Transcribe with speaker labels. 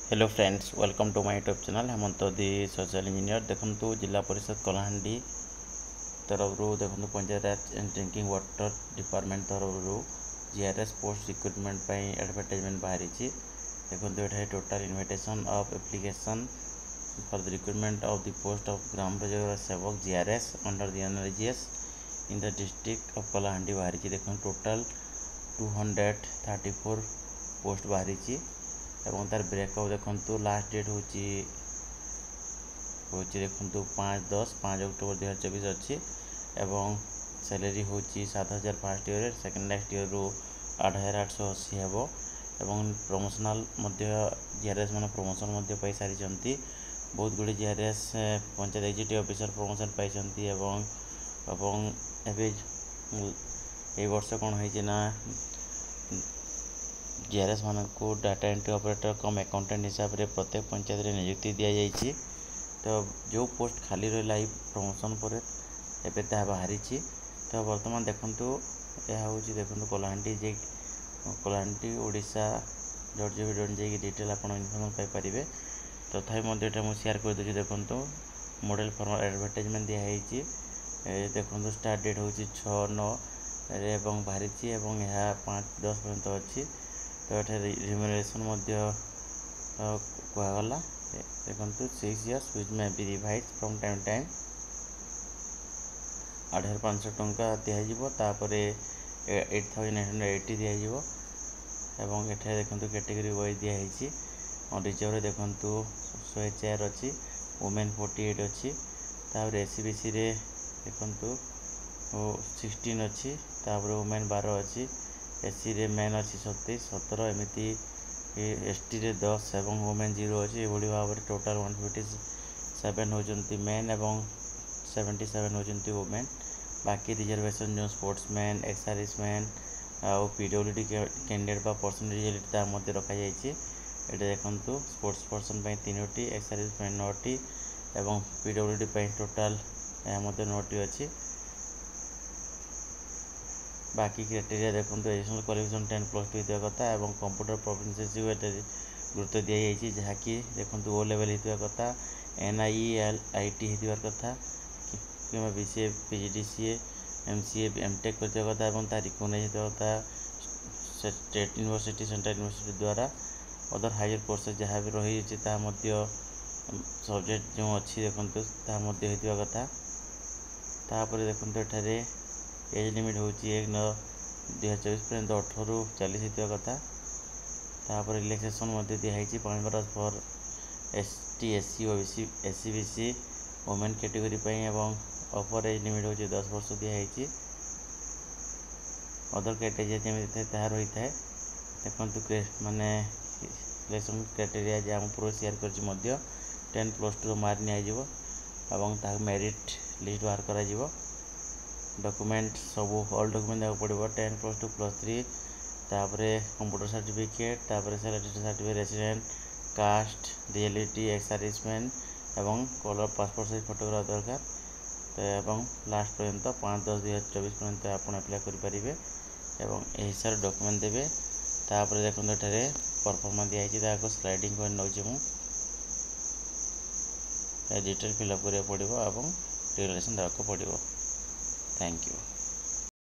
Speaker 1: Hello friends, welcome to my YouTube channel Hemant the social engineer. देखो जिला परिषद कलाहांडी तरफ देखो panchayat and drinking water department तरफ GRS post recruitment advertisement बाहरी। देखो ये total invitation of application for the recruitment of the post of gram panchayat sevak GRS under the NRGS in the district of Kalahandi बाहरी। देखो total 234 post बाहरी एवं तार ब्रेकअप देखु लास्ट डेट हूँ देखो 5 अक्टोबर 2024 अच्छी एवं सैलरी हूँ 7,000 first year second next year रु 8,880 हेब एवं प्रमोशनल जीआरएस मान प्रमोशन पाई सारी बहुत गुड़े GRS panchayat executive officer promotion पाई ए वर्ष कौन होना जीआरएस मान को data entry operator cum accountant हिसाब से प्रत्येक पंचायत में नियुक्ति दि जाइए। तो जो पोस्ट खाली रहा प्रमोशन पर एवं बाहरी। तो बर्तमान देखूँ यह हूँ देखो कलाहांडी ओडिशा .gov.in जाकि डिटेल आप इनफर्मेशन पाइपर। तथापि मुझे शेयर कर दूसरी देखो मॉडल फॉर्म एडवर्टाइजमेंट दिखाई। देखो स्टार्ट डेट हूँ 6/9 एवं बाहरी यह 5/10 पर्यंत अच्छी। तो ये रिम्यूनरेशन कहगला देखो 6 years which may be revised from time to time 8,500 टंका दिपर 8,880 दिज्व एवं ये देखो कैटेगरी वाइज दिखाई। रिजर्व देखो 104 अच्छी वुमेन 48 अच्छी एससीबीसी देखो 16 अच्छी वुमेन 12 अच्छी एससी रे मेन अच्छी 37 17 एमती एसटी रे 10 एवं वुमेन 0 अच्छी। ये भाव में टोटाल 157 होती मेन एवं 77 होती वुमेन। बाकी रिजर्वेशन जो स्पोर्ट्समैन एक्स सर्विसमैन आउ पीडब्ल्यूडी कैंडिडेट परसेंटेज रखा जाए। ये देखो स्पोर्ट्स पर्सन 3टी एक्स सर्विसमैन 9टी एवं पीडब्ल्यूडी टोटाल यह 9टी अच्छी। बाकी क्राइटेरिया देखो एडिशनल क्वालिफिकेशन 10+2 होता कथा एवं कंप्यूटर प्रोफिशिएंसी गुरुत्व दी जाइए जहाँकि देखो ओ लेवल होता कथा NIELIT होता कथा कि BCA PGDCA MCA MTech करता कथा और तार रिकग्नाइज होता कथा स्टेट यूनिवर्सिटी सेंट्रल यूनिवर्सिटी द्वारा अदर हायर कोर्सेज जहाँ भी रही सब्जेक्ट जो अच्छी देखो होता कथा। तापर देखो एठारे एज लिमिट हूँ 1/9/2024 पर्यंत 18 ରୁ 40 होता कथा। तापर रिलैक्सेशन दिखाई 5 for ST SC OBC SCBC women category एवं अपर एज लिमिट हूँ 10 वर्ष दिखाई। अदर क्राइटेरिया जमी तार रही है देखो माने सिलेक्शन क्राइटेरिया जहाँ पूरा शेयर कर 10+2 मार्क नि मेरिट लिस्ट बाहर कर डॉक्यूमेंट सब ऑल डॉक्यूमेंट देना पड़ो 10+2+3 computer certificate salary certificate resident caste reality ex serviceman एवं कलर पासपोर्ट साइज फोटोग्राफ दरकार। तो लास्ट पर्यंत 5/10/2024 पर्यंत आप अप्लाई करेंगे एवं हिसाब से डॉक्यूमेंट देवे। तापर देखो ये परफॉर्मेंस दिखाई स्लाइडिंग कर नौ डिटेल फिलअप करा पड़ो और डिक्लेरेशन देवाक पड़ो। Thank you.